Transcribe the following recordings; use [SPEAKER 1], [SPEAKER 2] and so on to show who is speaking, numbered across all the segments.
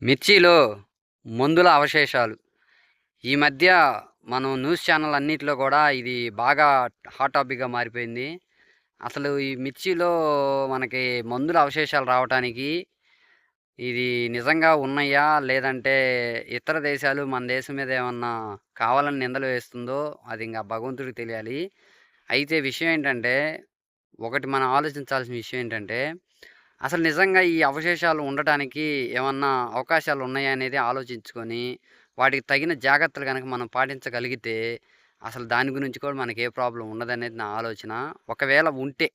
[SPEAKER 1] మిర్చిలో మందుల అవశేషాలు. ఈ మధ్య మనం న్యూస్ ఛానల్ అన్నిట్లో కూడా ఇది బాగా హాట్ టాపిక్‌గా మారిపోయింది. అసలు ఈ మిర్చిలో మనకి మందుల అవశేషాలు రావటానికి ఇది నిజంగా ఉన్నయ్యా? లేదంటే ఇతర దేశాలు మన దేశం మీద ఏమన్నా కావాలని నిందలు వేస్తుందో అది ఇంక భగవంతుడికి తెలియాలి. అయితే విషయం ఏంటంటే, ఒకటి మనం ఆలోచించాల్సిన విషయం ఏంటంటే, అసలు నిజంగా ఈ అవశేషాలు ఉండటానికి ఏమన్నా అవకాశాలు ఉన్నాయా అనేది ఆలోచించుకొని, వాటికి తగిన జాగ్రత్తలు గనక మనం పాటించగలిగితే, అసలు దాని గురించి కూడా మనకి ఏ ప్రాబ్లమ్ ఉండదనేది నా ఆలోచన. ఒకవేళ ఉంటే,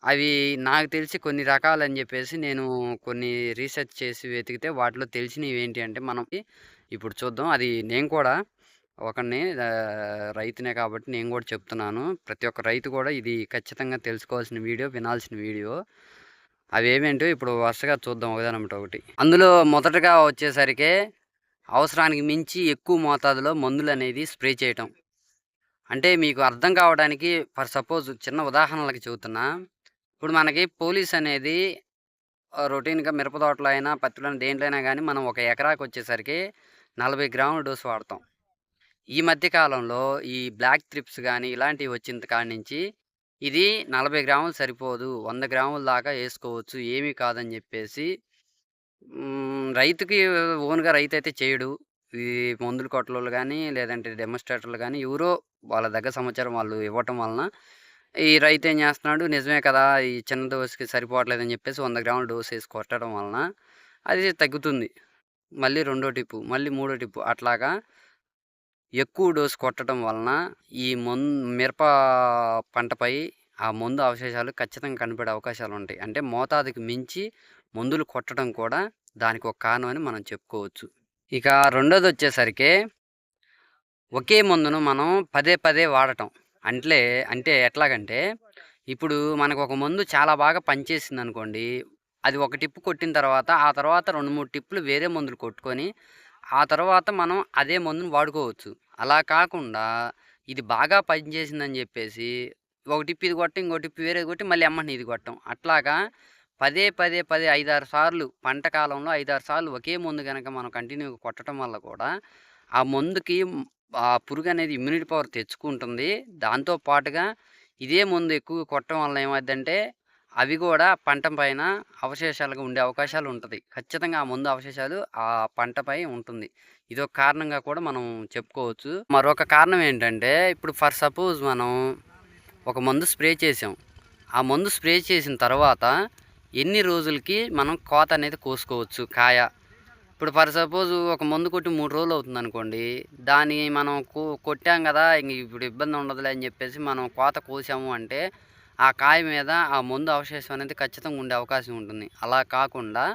[SPEAKER 1] అవి నాకు తెలిసి కొన్ని రకాలని జెప్పేసి నేను కొన్ని రీసెర్చ్ చేసి వెతికితే వాటిలో తెలిసినవేంటి అంటే మనకి ఇప్పుడు చూద్దాం. అది నేను కూడా ఒకడిని రైతునే కాబట్టి నేను గూడా చెప్తున్నాను. ప్రతి ఒక్క రైతు గూడా ఇది ఖచ్చితంగా తెలుసుకోవాల్సిన వీడియో, వినాల్సిన వీడియో. అవేమేంటో ఇప్పుడు వరుసగా చూద్దాం ఒకదానెమ్మట ఒకటి. అందులో మొదటగా వచ్చేసరికి అవసరానికి మించి ఎక్కువ మోతాదులో మందులనేది స్ప్రే చేయటం. అంటే మీకు అర్థం కావడానికి ఫర్ సపోజ్ చిన్న ఉదాహరణలకి చెబుతున్నా. ఇప్పుడు మనకి పోలీస్ అనేది రొటీన్‌గా మిరప తోటలో అయినా, పత్తిలో అయినా దేంట్లో అయినా గానీ మనం ఒక ఎకరాకొచ్చేసరికి 40 గ్రాముల డోస్ వాడతాం. ఈ మధ్య కాలంలో ఈ బ్లాక్ థ్రిప్స్ గానీ, ఇలాంటివి వచ్చిన కాడ్నించి ఇది 40 గ్రాములు సరిపోదు. 100 గ్రాముల దాకా ఏసుకోవచ్చు. ఏమీ కాదని జెప్పేసి రైతుకి ఓన్‌గా రైతయితే చేయడు. ఈ మందులు కొట్టలోళ్ళు గానీ, లేదంటే డెమోన్‌స్ట్రేటర్లు గానీ, ఎవరో వాళ్ళ దగ్గర సమాచారం వాళ్ళు ఇవ్వటం వలన, ఈ రైతేం జేస్తన్నాడు, నిజమే కదా! ఈ చిన్న డోస్‌కి సరిపోవట్లేదని జెప్పేసి 100 గ్రాముల డోసేసి కొట్టడం వలన అది తగ్గుతుంది. మళ్ళీ రెండో టిప్పు, మళ్ళీ మూడో టిప్పు అట్లాగా ఎక్కువ డోస్ కొట్టడం వలన ఈ మిరప పంటపై ఆ మందు అవశేషాలు ఖచ్చితంగా కనిపడే అవకాశాలుంటాయి. అంటే మోతాదుకి మించి మందులు కొట్టడం కూడా దానికి ఒక కారణం అని మనం చెప్పుకోవచ్చు. ఇక రెండోదొచ్చేసరికి ఒకే మందును మనం పదే పదే వాడటం. అంటే ఎట్లాగంటే, ఇప్పుడు మనకొక మందు చాలా బాగా పనిచేసిందనుకోండి, అది ఒక టిప్ కొట్టిన తర్వాత, ఆ తర్వాత 2, 3 టిప్పులు వేరే మందులు కొట్టుకొని, ఆ తర్వాత మనం అదే మందుని వాడుకోవచ్చు. అలా కాకుండా ఇది బాగా పనిచేసిందని జెప్పేసి, ఒక టిప్ ఇది కొట్టి, ఇంకో టిప్ వేరేది కొట్టి, మళ్ళీ ఎమ్మటనే ఇది కొట్టడం. అట్లాగా పదే పదే పదే 5, 6 సార్లు పంట కాలంలో 5, 6 సార్లు ఒకే మందు గనక మనం కంటిన్యూగా కొట్టడం వల్ల కూడా, ఆ మందుకి ఆ పురుగనేది ఇమ్యూనిటీ పవర్ తెచ్చుకుంటుంది. దాంతో పాటుగా ఇదే మందు ఎక్కువగా కొట్టడం వల్ల ఏమైద్దంటే, అవి గూడా పంట పైన అవశేషాలుగా ఉండే అవకాశాలుంటది. ఖచ్చితంగా ఆ మందు అవశేషాలు ఆ పంటపై ఉంటుంది. ఇదొక కారణంగా కూడా మనం చెప్పుకోవచ్చు. మరొక కారణం ఏంటంటే, ఇప్పుడు ఫర్ సపోజ్ మనం ఒక మందు స్ప్రే చేసాం. ఆ మందు స్ప్రే చేసిన తర్వాత ఎన్ని రోజులకి మనం కోత అనేది కోసుకోవచ్చు కాయ. ఇప్పుడు ఫర్ సపోజ్ ఒక మందు కొట్టి 3 రోజులు అవుతుందనుకోండి. దాన్ని మనం కొట్టాం గదా! ఇంక ఇప్పుడు ఇబ్బంది ఉండదులే అని జెప్పేసి మనం కోత కోసాము అంటే, ఆ కాయ మీద ఆ మందు అవశేషం అనేది ఖచ్చితంగా ఉండే అవకాశం ఉంటుంది. అలా కాకుండా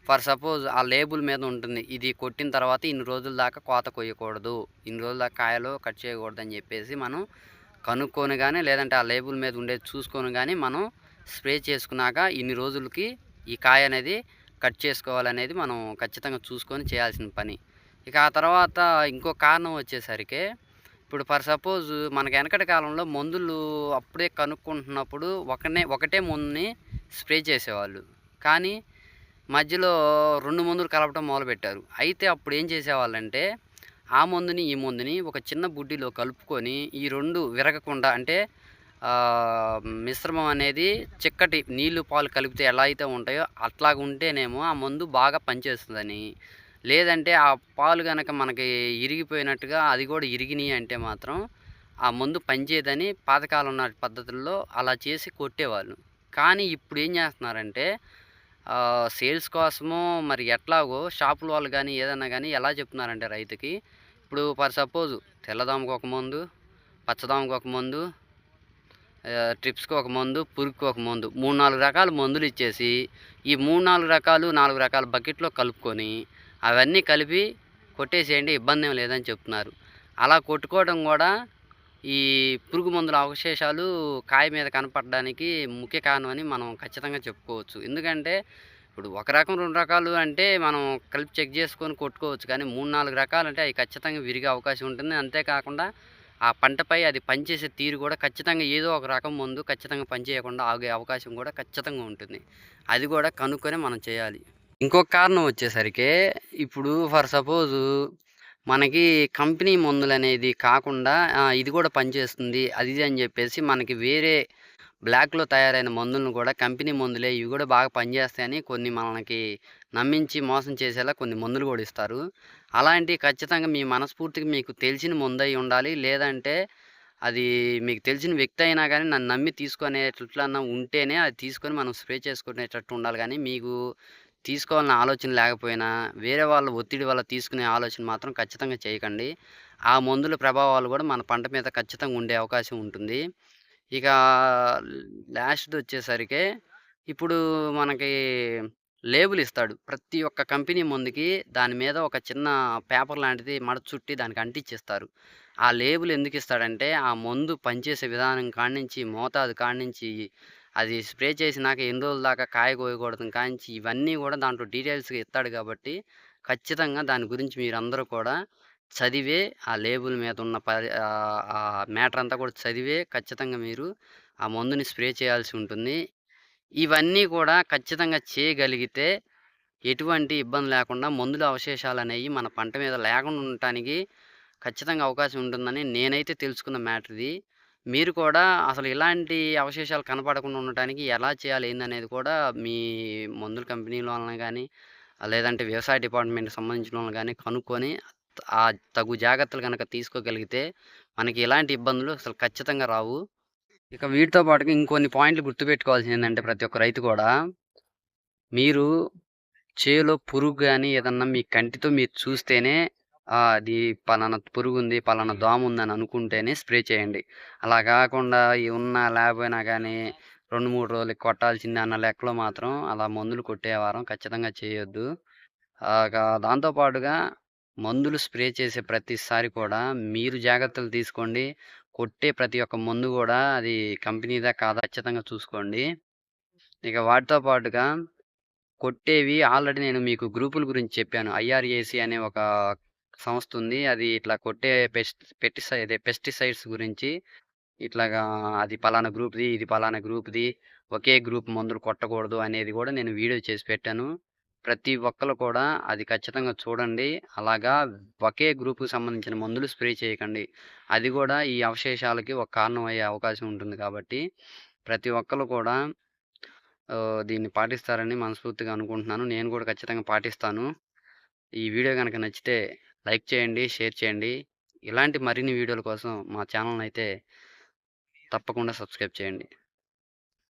[SPEAKER 1] ఫర్ సపోజ్ ఆ లేబుల్ మీద ఉంటుంది. ఇది కొట్టిన తర్వాత ఇన్ని రోజుల దాకా కోత కొయ్యకూడదు. ఇన్ని రోజుల దాకా కాయలు కట్ చేయకూడదని జెప్పేసి మనం కనుక్కొని గానీ, లేదంటే ఆ లేబుల్ మీద ఉండేది చూసుకొని గానీ మనం స్ప్రే చేసుకున్నాక ఇన్ని రోజులకి ఈ కాయ అనేది కట్ చేసుకోవాలనేది మనం ఖచ్చితంగా చూసుకొని చేయాల్సిన పని. ఇక ఆ తర్వాత ఇంకో కారణం వచ్చేసరికి ఇప్పుడు ఫర్ సపోజ్ మనకి వెనకటి కాలంలో మందులు అప్పుడే కనుక్కుంటున్నప్పుడు ఒకటే మందుని స్ప్రే చేసేవాళ్ళు. కానీ మధ్యలో 2 మందులు కలపటం మొదలుపెట్టారు. అయితే అప్పుడు ఏం చేసేవాళ్ళంటే ఆ మందుని, ఈ మందుని ఒక చిన్న బుడ్డిలో కలుపుకొని ఈ 2 విరగకుండా అంటే మిశ్రమం అనేది చిక్కటి నీళ్లు, పాలు కలిపితే ఎలా అయితే ఉంటాయో అట్లాగుంటేనేమో ఆ మందు బాగా పనిచేస్తుందని, లేదంటే ఆ పాలు గనక మనకి ఇరిగిపోయినట్టుగా అది కూడా ఇరిగినియి అంటే మాత్రం ఆ మందు పనిచేయదని పాతకాలం నాటి పద్ధతుల్లో అలా చేసి కొట్టేవాళ్ళు. కానీ ఇప్పుడు ఏం చేస్తున్నారంటే సేల్స్ కోసమో మరి ఎట్లాగో షాపుల వాళ్ళు గానీ, ఏదన్నా గానీ ఎలా చెప్తున్నారంటే రైతుకి, ఇప్పుడు ఫర్ సపోజ్ తెల్లదోమకు ఒక మందు, పచ్చదోమకు ఒక మందు, ట్రిప్స్‌కి ఒక మందు, పురుగుకి ఒక మందు. 3, 4 రకాల మందులిచ్చేసి, ఈ 3, 4 రకాలు, 4 రకాల బకెట్‌లో కలుపుకొని, అవన్నీ కలిపి కొట్టేసేయండి ఇబ్బందేం లేదని చెప్తున్నారు. అలా కొట్టుకోవడం గూడా ఈ పురుగు మందుల అవశేషాలు కాయ మీద కనపడడానికి ముఖ్య కారణం అని మనం ఖచ్చితంగా చెప్పుకోవచ్చు. ఎందుకంటే, ఇప్పుడు ఒక రకం, 2 రకాలు అంటే మనం కలిపి చెక్ చేసుకొని కొట్టుకోవచ్చు. కానీ 3, 4 రకాలంటే అయి ఖచ్చితంగా విరిగే అవకాశం ఉంటుంది. అంతేకాకుండా ఆ పంటపై అది పనిచేసే తీరు కూడా ఖచ్చితంగా ఏదో ఒక రకం మందు ఖచ్చితంగా పనిచేయకుండా ఆగే అవకాశం కూడా ఖచ్చితంగా ఉంటుంది. అది కూడా కనుక్కొని మనం చేయాలి. ఇంకొక కారణం వచ్చేసరికి ఇప్పుడు ఫర్ సపోజు మనకి కంపెనీ మందులనేది కాకుండా ఇది కూడా పనిచేస్తుంది అది ఇది అని చెప్పేసి మనకి వేరే బ్లాక్‌లో తయారైన మందులను కూడా కంపెనీ మందులే ఇవి కూడా బాగా పనిచేస్తాయని కొన్ని మనకి నమ్మించి మోసం చేసేలా కొన్ని మందులు కూడా ఇస్తారు. అలాంటియి ఖచ్చితంగా మీ మనస్ఫూర్తిగా మీకు తెలిసిన మందై ఉండాలి. లేదంటే అది మీకు తెలిసిన వ్యక్తి అయినా గానీ నన్ను నమ్మి తీసుకునేటట్లన్నా ఉంటేనే అది తీసుకొని మనం స్ప్రే చేసుకునేటట్టు ఉండాలి గానీ, మీకు తీసుకోవాలన్న ఆలోచన లేకపోయినా, వేరే వాళ్ళ ఒత్తిడి వల్ల తీసుకునే ఆలోచన మాత్రం ఖచ్చితంగా చేయకండి. ఆ మందుల ప్రభావాలు గూడా మన పంట మీద ఖచ్చితంగా ఉండే అవకాశం ఉంటుంది. ఇక లాస్ట్‌దొచ్చేసరికి ఇప్పుడు మనకి లేబుల్ ఇస్తాడు. ప్రతి ఒక్క కంపెనీ మందుకి దాని మీద ఒక చిన్న పేపర్ లాంటిది మడత చుట్టి దానికి అంటిచ్చిస్తారు. ఆ లేబుల్ ఎందుకిస్తాడంటే, ఆ మందు పనిచేసే విధానం కాడ్నించి, మోతాదు కాడ్నించి, అది స్ప్రే చేసినాక ఎన్ని రోజుల దాకా కాయ కోయకూడదు కానించి ఇవన్నీ గూడా దాంట్లో డీటెయిల్స్‌గా ఇత్తాడు గాబట్టి, ఖచ్చితంగా దాని గురించి మీరందరూ కూడా చదివే ఆ లేబుల్ మీదున్న ఆ మ్యాటర్ అంతా కూడా చదివే ఖచ్చితంగా మీరు ఆ మందుని స్ప్రే చేయాల్సి ఉంటుంది. ఇవన్నీ కూడా ఖచ్చితంగా చేయగలిగితే ఎటువంటి ఇబ్బంది లేకుండా మందుల అవశేషాలనేయి మన పంట మీద లేకుండా ఉండటానికి ఖచ్చితంగా అవకాశం ఉంటుందని నేనైతే తెలుసుకున్న మ్యాటర్ ఇది. మీరు కూడా అసలు ఇలాంటి అవశేషాలు కనపడకుండా ఉండటానికి ఎలా చేయాలి ఏందనేది కూడా మీ మందుల కంపెనీల వాళ్ళని గానీ, లేదంటే వ్యవసాయ డిపార్ట్‌మెంట్‌కి సంబంధించిన వాళ్ళని గానీ కనుక్కొని తగు జాగ్రత్తలు గనక తీసుకోగలిగితే మనకి ఎలాంటి ఇబ్బందులు అసలు ఖచ్చితంగా రావు. ఇక వీటితో పాటుగా ఇంకొన్ని పాయింట్లు గుర్తుపెట్టుకోవాల్సిందేంటంటే ప్రతి ఒక్క రైతు కూడా మీరు చేలో పురుగు గాని ఏదన్నా మీ కంటితో మీరు చూస్తేనే అది పలానా పురుగుంది, పలానా దోముందని అనుకుంటేనే స్ప్రే చేయండి. అలా గాకుండా ఉన్నా లేకపోయినా గానీ 2, 3 రోజులకి కొట్టాల్సిందే అన్న లెక్కలో మాత్రం అలా మందులు కొట్టే వారం ఖచ్చితంగా చేయొద్దు. దాంతో పాటుగా మందులు స్ప్రే చేసే ప్రతిసారి కూడా మీరు జాగ్రత్తలు తీసుకోండి. కొట్టే ప్రతి ఒక్క మందు గూడా అది కంపెనీదా కాదా ఖచ్చితంగా చూసుకోండి. ఇక వాటితో పాటుగా కొట్టేవి ఆల్రెడీ నేను మీకు గ్రూపుల గురించి చెప్పాను. ఐఆర్ఏసీ అనే ఒక సంస్థ ఉంది. అది ఇట్లా కొట్టే పెస్టిసైడ్స్ గురించి ఇట్లాగా అది పలానా గ్రూప్‌ది, ఇది పలానా గ్రూప్‌ది. ఒకే గ్రూప్ మందులు కొట్టకూడదు అనేది గూడా నేను వీడియో చేసి పెట్టాను. ప్రతి ఒక్కళ్ళు కూడా అది ఖచ్చితంగా చూడండి. అలాగా ఒకే గ్రూప్‌కి సంబంధించిన మందులు స్ప్రే చేయకండి. అది గూడా ఈ అవశేషాలకి ఒక కారణం అయ్యే అవకాశం ఉంటుంది కాబట్టి, ప్రతి ఒక్కళ్ళు కూడా దీన్ని పాటిస్తారని మనస్ఫూర్తిగా అనుకుంటున్నాను. నేను గూడా ఖచ్చితంగా పాటిస్తాను. ఈ వీడియో గనక నచ్చితే లైక్ చేయండి, షేర్ చేయండి. ఇలాంటి మరిన్ని వీడియోల కోసం మా ఛానెల్‌నయితే తప్పకుండా సబ్స్క్రైబ్ చేయండి.